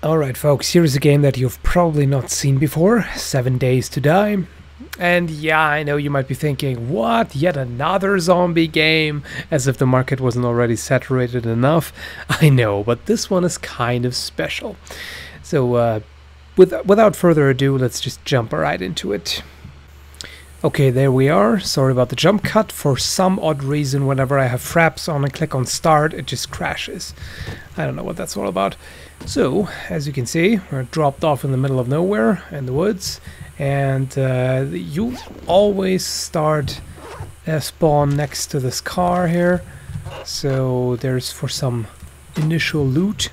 Alright folks, here's a game that you've probably not seen before, 7 Days to Die. And yeah, I know you might be thinking, what, yet another zombie game? As if the market wasn't already saturated enough. I know, but this one is kind of special. So without further ado, let's just jump right into it. Okay, there we are. Sorry about the jump cut. For some odd reason, whenever I have fraps on and click on start, it just crashes. I don't know what that's all about. So, as you can see, we're dropped off in the middle of nowhere in the woods, and you always start spawn next to this car here. So there's for some initial loot.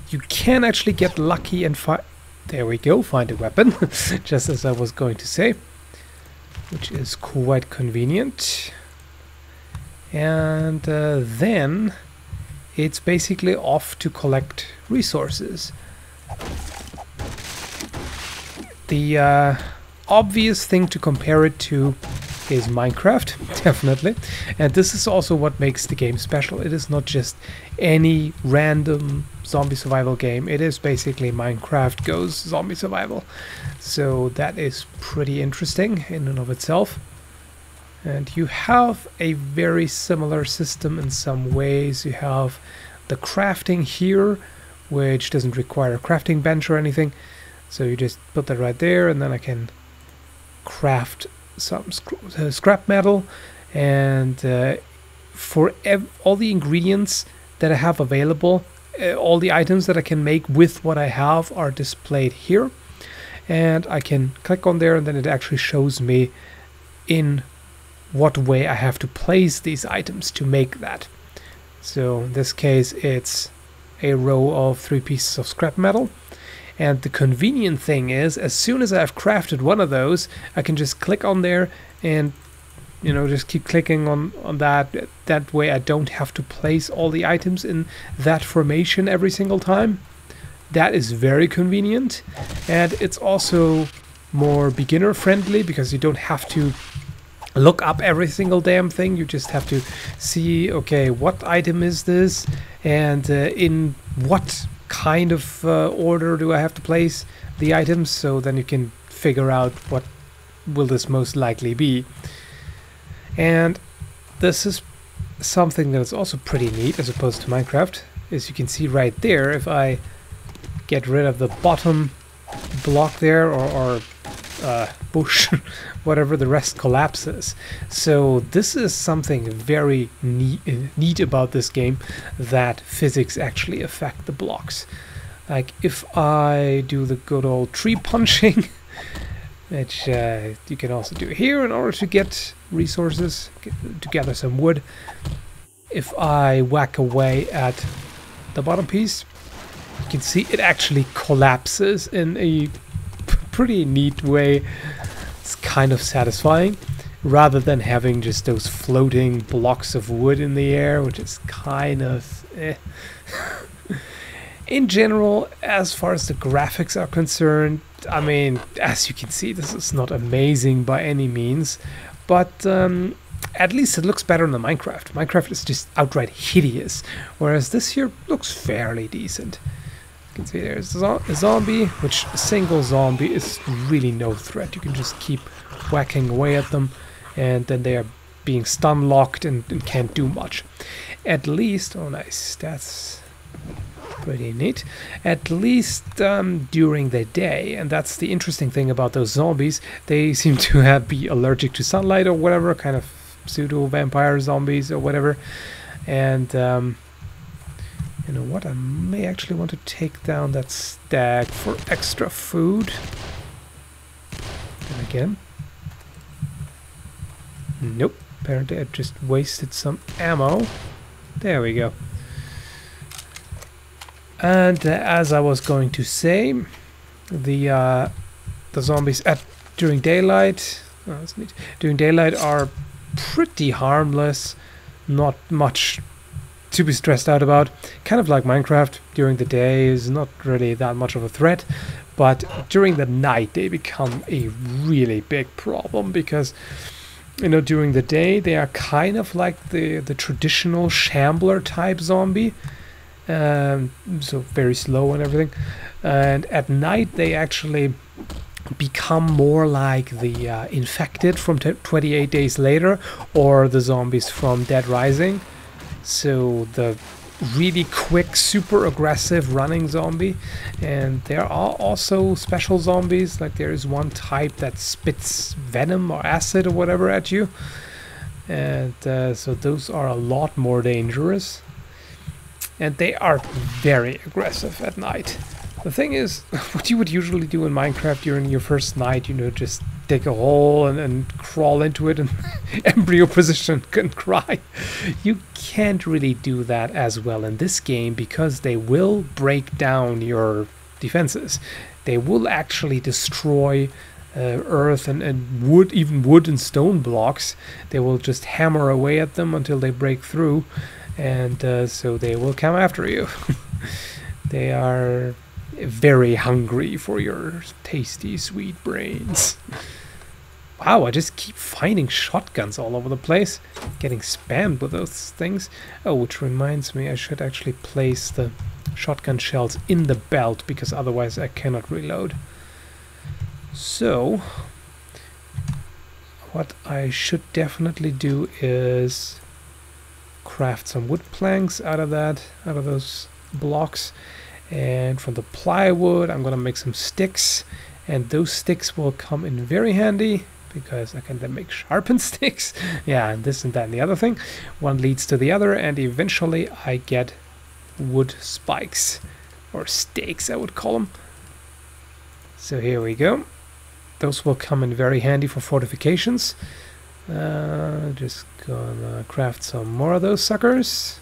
You can actually get lucky and there we go, find a weapon, just as I was going to say, which is quite convenient. And then it's basically off to collect resources. The obvious thing to compare it to is Minecraft, definitely. And this is also what makes the game special. It is not just any random zombie survival game. It is basically Minecraft goes zombie survival. So that is pretty interesting in and of itself. And you have a very similar system in some ways. You have the crafting here, which doesn't require a crafting bench or anything. So you just put that right there, and then I can craft some scrap metal. And for all the ingredients that I have available, all the items that I can make with what I have are displayed here. And I can click on there, and then it actually shows me in what way I have to place these items to make that. So in this case it's a row of 3 pieces of scrap metal, and the convenient thing is, as soon as I've crafted one of those, I can just click on there and, you know, just keep clicking on that. That way I don't have to place all the items in that formation every single time. That is very convenient, and it's also more beginner friendly because you don't have to look up every single damn thing. You just have to see, okay, what item is this, and in what kind of order do I have to place the items, so then you can figure out what will this most likely be. And this is something that is also pretty neat as opposed to Minecraft. As you can see right there, if I get rid of the bottom block there, or bush, whatever, the rest collapses. So this is something very neat about this game, that physics actually affect the blocks. Like if I do the good old tree punching, which you can also do here in order to get resources, to gather some wood. If I whack away at the bottom piece, you can see it actually collapses in a pretty neat way. It's kind of satisfying, rather than having just those floating blocks of wood in the air, which is kind of In general, as far as the graphics are concerned, I mean, as you can see, this is not amazing by any means, but at least it looks better than Minecraft. Minecraft is just outright hideous, whereas this here looks fairly decent. You can see there's a zombie, which a single zombie is really no threat. You can just keep whacking away at them, and then they are being stun locked and can't do much. At least, oh nice, that's pretty neat. At least during the day, and that's the interesting thing about those zombies, they seem to be allergic to sunlight or whatever, kind of pseudo vampire zombies or whatever. And you know what, I may actually want to take down that stag for extra food. And again, nope, apparently I just wasted some ammo. There we go. And as I was going to say, the zombies during daylight, oh, that's neat. During daylight are pretty harmless, not much to be stressed out about. Kind of like Minecraft, during the day is not really that much of a threat, but during the night they become a really big problem, because, you know, during the day they are kind of like the traditional shambler type zombie, so very slow and everything. And at night they actually become more like the infected from 28 days later, or the zombies from Dead Rising. So the really quick, super aggressive running zombie. And there are also special zombies, like there is one type that spits venom or acid or whatever at you. And so those are a lot more dangerous. And they are very aggressive at night. The thing is, what you would usually do in Minecraft during your first night, you know, just dig a hole and crawl into it and embryo position and cry. You can't really do that as well in this game, because they will break down your defenses. They will actually destroy earth and wood, even wood and stone blocks. They will just hammer away at them until they break through, and so they will come after you. They are very hungry for your tasty sweet brains. Wow, I just keep finding shotguns all over the place, getting spammed with those things. Oh, which reminds me, I should actually place the shotgun shells in the belt, because otherwise I cannot reload. So what I should definitely do is craft some wood planks out of those blocks. And from the plywood, I'm gonna make some sticks, and those sticks will come in very handy, because I can then make sharpened sticks. Yeah, and this and that and the other thing. One leads to the other, and eventually I get wood spikes, or stakes I would call them. So here we go. Those will come in very handy for fortifications. Just gonna craft some more of those suckers.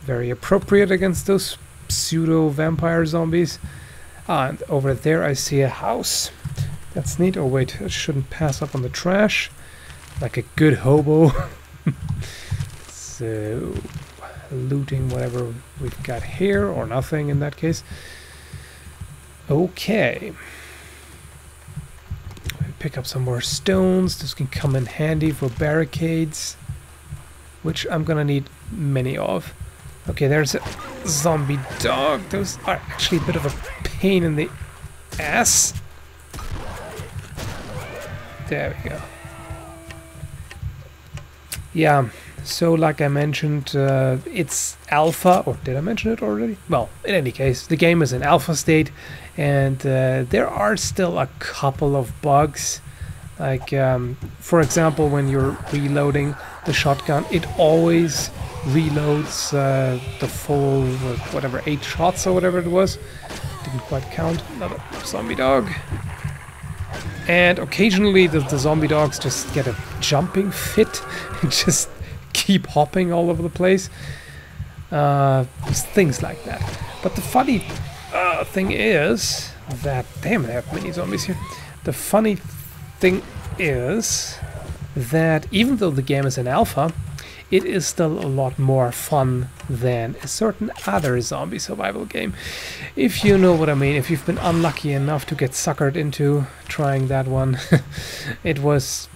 Very appropriate against those pseudo-vampire zombies. And over there I see a house. That's neat. Oh wait, I shouldn't pass up on the trash. Like a good hobo. So, looting whatever we've got here, or nothing in that case. Okay. Pick up some more stones. This can come in handy for barricades, which I'm gonna need many of. Okay, there's a zombie dog. Those are actually a bit of a pain in the ass. There we go. Yeah, so like I mentioned, it's alpha, or did I mention it already? Well, in any case, the game is in alpha state, and there are still a couple of bugs. Like, for example, when you're reloading the shotgun, it always reloads the full, whatever, 8 shots or whatever it was. Didn't quite count. Another zombie dog. And occasionally the zombie dogs just get a jumping fit and just keep hopping all over the place. Things like that. But the funny thing is that... Damn, they have many zombies here. The funny thing is that even though the game is in alpha, it is still a lot more fun than a certain other zombie survival game. If you know what I mean, if you've been unlucky enough to get suckered into trying that one. It was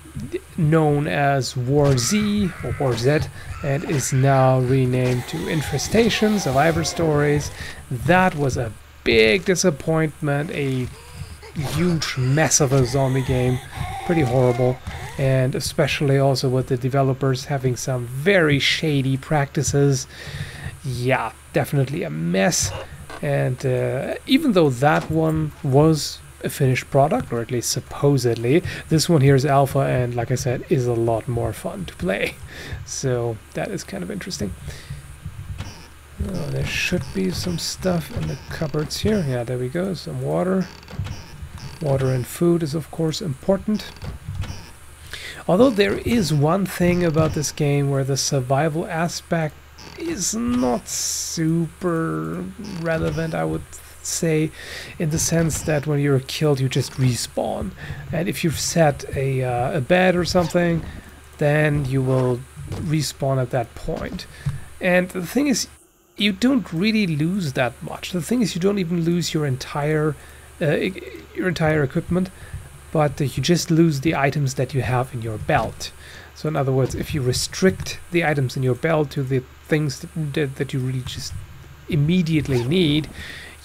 known as War Z, or War Z, and is now renamed to Infestation Survivor Stories. That was a big disappointment, a huge mess of a zombie game, pretty horrible. And especially also with the developers having some very shady practices. Yeah, definitely a mess. And even though that one was a finished product, or at least supposedly, this one here is alpha, and like I said, is a lot more fun to play. So that is kind of interesting. There should be some stuff in the cupboards here. Yeah, there we go, some water. Water and food is of course important. Although there is one thing about this game where the survival aspect is not super relevant, I would say, in the sense that when you're killed you just respawn. And if you've set a bed or something, then you will respawn at that point. And the thing is, you don't really lose that much. The thing is, you don't even lose your entire equipment, but you just lose the items that you have in your belt. So in other words, if you restrict the items in your belt to the things that you really just immediately need,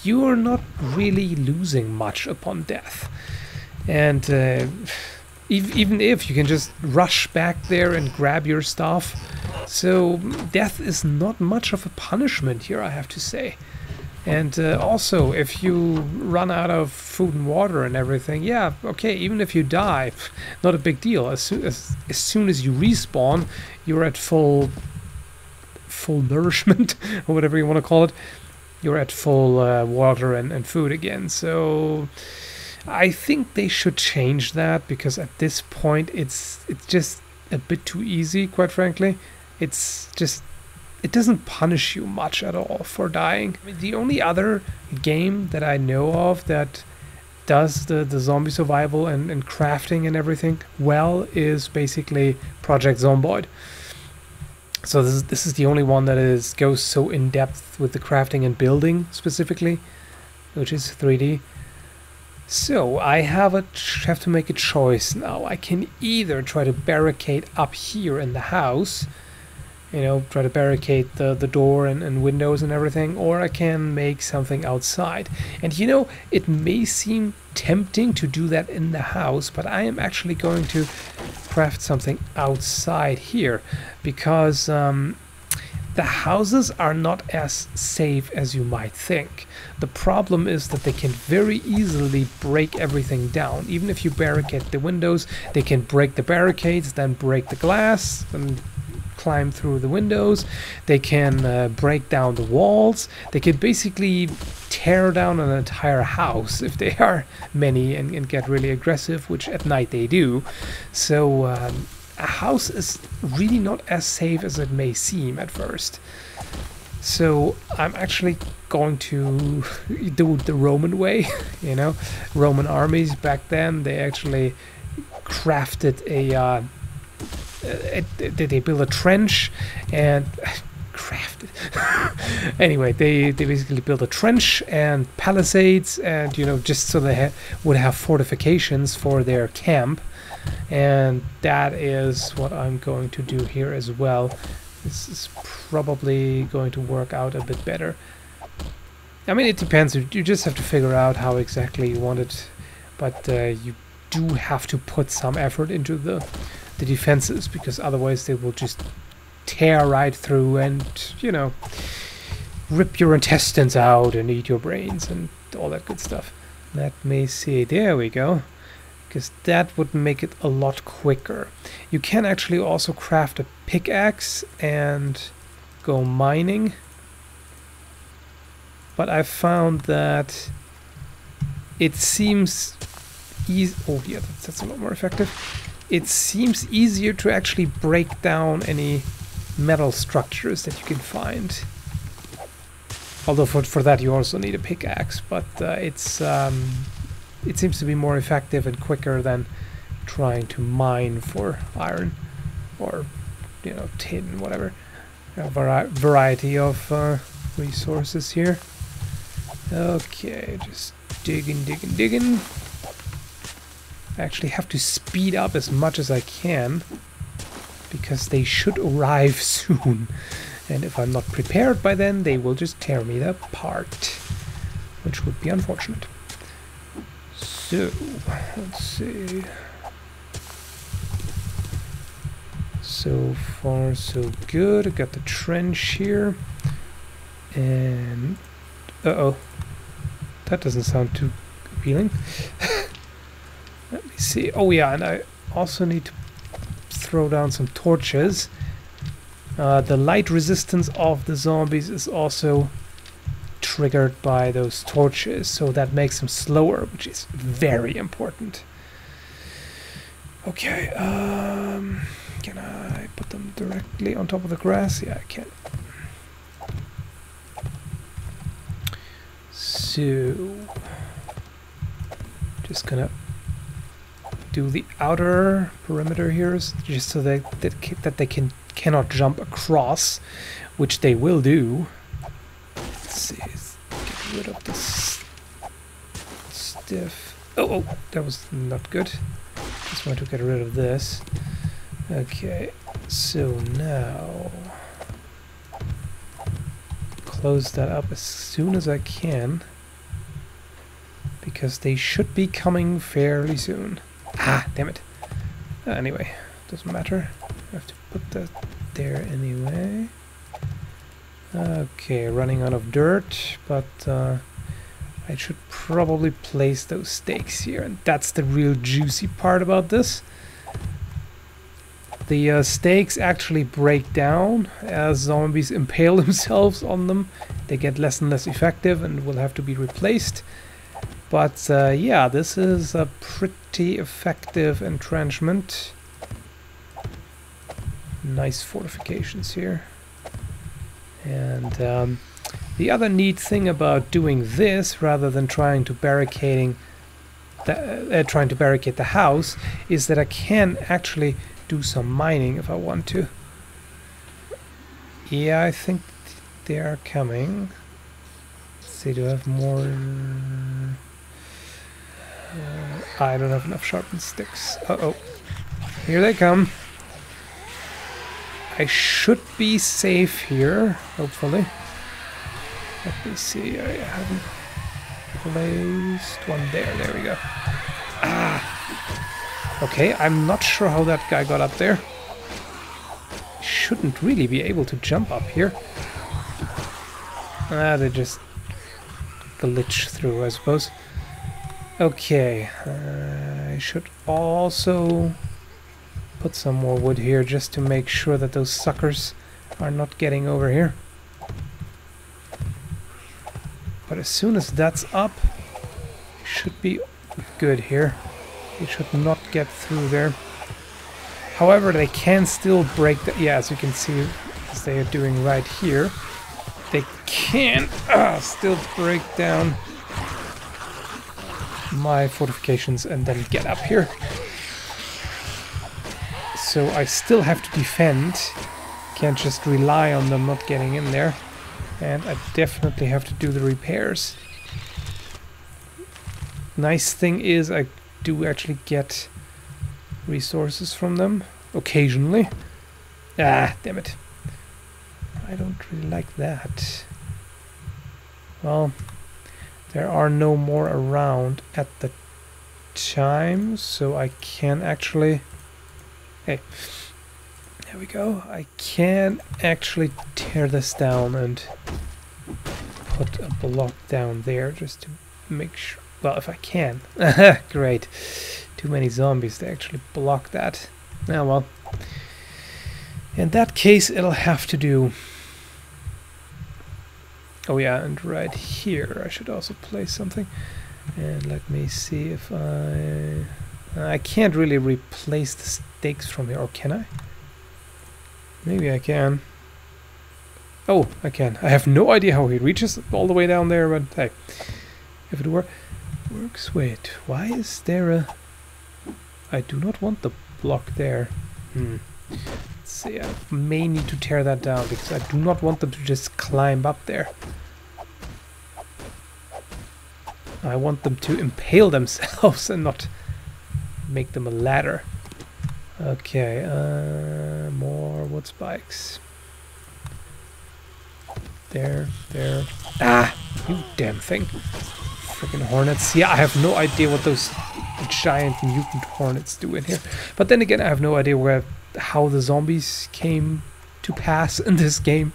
you are not really losing much upon death. And even if you can just rush back there and grab your stuff, so death is not much of a punishment here, I have to say. And also, if you run out of food and water and everything, yeah, okay, even if you die, not a big deal. As soon as you respawn, you're at full nourishment, or whatever you want to call it. You're at full water and food again. So I think they should change that, because at this point it's just a bit too easy, quite frankly. It doesn't punish you much at all for dying. I mean, the only other game that I know of that does the zombie survival and crafting and everything well is basically Project Zomboid. So this is the only one that goes so in depth with the crafting and building specifically, which is 3D. So I have to make a choice now. I can either try to barricade up here in the house, you know, try to barricade the door and windows and everything, or I can make something outside. And you know, it may seem tempting to do that in the house, but I am actually going to craft something outside here, because the houses are not as safe as you might think. The problem is that they can very easily break everything down. Even if you barricade the windows, they can break the barricades, then break the glass, and climb through the windows. They can break down the walls. They can basically tear down an entire house if they are many and get really aggressive, which at night they do. So a house is really not as safe as it may seem at first. So I'm actually going to do the Roman way. You know, Roman armies back then, they actually crafted they built a trench and crafted. Anyway, they basically built a trench and palisades, and you know, just so they would have fortifications for their camp. And that is what I'm going to do here as well. This is probably going to work out a bit better. I mean, it depends. You just have to figure out how exactly you want it, but you do have to put some effort into the defenses, because otherwise they will just tear right through and, you know, rip your intestines out and eat your brains and all that good stuff. Let me see. There we go. Because that would make it a lot quicker. You can actually also craft a pickaxe and go mining. But I found that it seems easy. Oh yeah, that's a lot more effective. It seems easier to actually break down any metal structures that you can find. Although for that you also need a pickaxe, but it seems to be more effective and quicker than trying to mine for iron or, you know, tin, whatever. A variety of resources here. Okay, just digging. I actually have to speed up as much as I can, because they should arrive soon. And if I'm not prepared by then, they will just tear me apart, which would be unfortunate. So, let's see. So far, so good. I got the trench here. And... uh-oh. That doesn't sound too appealing. Let me see. Oh yeah, and I also need to throw down some torches. The light resistance of the zombies is also triggered by those torches, so that makes them slower, which is very important. Okay, can I put them directly on top of the grass? Yeah, I can. So, just gonna do the outer perimeter here, just so that they cannot jump across, which they will do. Let's see, get rid of this stiff. Oh, that was not good. Just want to get rid of this. Okay, so now close that up as soon as I can, because they should be coming fairly soon. Ah, damn it. Anyway, doesn't matter. I have to put that there anyway. Okay, running out of dirt, but I should probably place those stakes here, and that's the real juicy part about this. The stakes actually break down as zombies impale themselves on them. They get less and less effective and will have to be replaced. But yeah, this is a pretty effective entrenchment. Nice fortifications here. And the other neat thing about doing this, rather than trying to barricade the house, is that I can actually do some mining if I want to. Yeah, I think they are coming. Let's see, do I have more? I don't have enough sharpened sticks. Uh-oh. Here they come. I should be safe here, hopefully. Let me see, I haven't placed one there. There we go. Ah! Okay, I'm not sure how that guy got up there. Shouldn't really be able to jump up here. Ah, they just glitch through, I suppose. Okay, I should also put some more wood here just to make sure that those suckers are not getting over here. But as soon as that's up, it should be good here. It should not get through there. However, they can still break the... Yeah, as you can see, as they are doing right here, they can still break down my fortifications and then get up here. So I still have to defend. Can't just rely on them not getting in there. And I definitely have to do the repairs. Nice thing is I do actually get resources from them occasionally. Ah, damn it. I don't really like that. Well, there are no more around at the time, so I can actually... Hey, there we go. I can actually tear this down and put a block down there just to make sure... Well, if I can. Great. Too many zombies to actually block that. Ah, well. In that case, it'll have to do. Oh yeah, and right here I should also place something. And let me see if I can't really replace the stakes from here, or can I? Maybe I can. Oh, I can. I have no idea how he reaches all the way down there, but hey, if it works. Wait, why is there a... I do not want the block there. Let's see, I may need to tear that down because I do not want them to just climb up there. I want them to impale themselves and not make them a ladder. Okay, more wood spikes. There. Ah, you damn thing. Freaking hornets. Yeah, I have no idea what those giant mutant hornets do in here. But then again, I have no idea how the zombies came to pass in this game.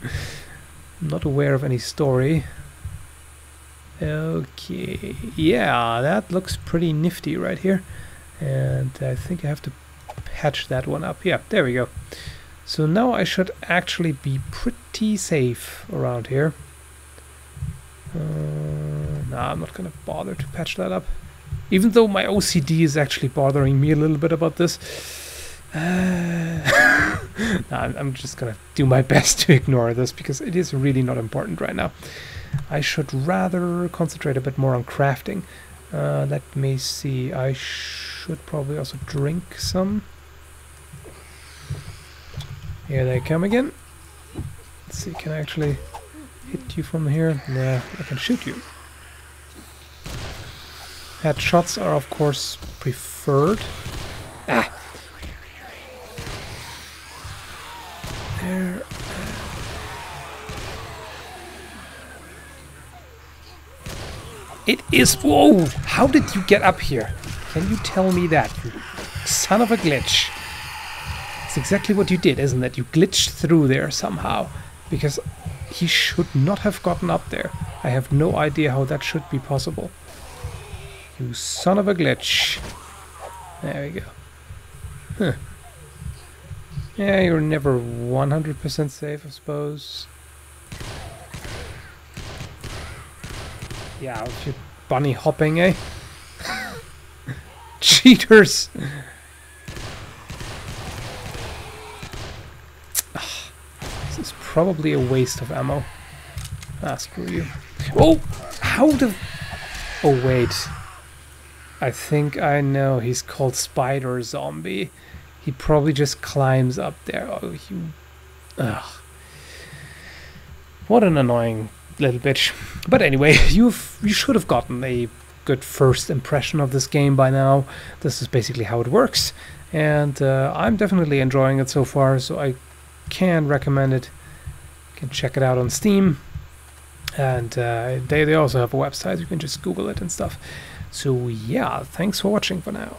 I'm not aware of any story. Okay, yeah, that looks pretty nifty right here. And I think I have to patch that one up. Yeah, there we go. So now I should actually be pretty safe around here. Nah, I'm not gonna bother to patch that up. Even though my OCD is actually bothering me a little bit about this. Nah, I'm just gonna do my best to ignore this because it is really not important right now. I should rather concentrate a bit more on crafting. Let me see. I should probably also drink some. Here they come again. Let's see, can I actually hit you from here? Nah, I can shoot you. Headshots are of course preferred. Ah! There. It is... Whoa! How did you get up here? Can you tell me that, you son of a glitch? It's exactly what you did, isn't it? You glitched through there somehow. Because he should not have gotten up there. I have no idea how that should be possible. You son of a glitch. There we go. Huh. Yeah, you're never 100% safe, I suppose. Yeah, if you're bunny hopping, eh? Cheaters! This is probably a waste of ammo. Ah, screw you. Oh! How the... Oh, wait. I think I know. He's called Spider Zombie. He probably just climbs up there. Oh, you... Ugh. What an annoying little bitch. But anyway, you should have gotten a good first impression of this game by now. This is basically how it works. And I'm definitely enjoying it so far, so I can recommend it. You can check it out on Steam. And they also have a website. You can just Google it and stuff. So yeah, thanks for watching for now.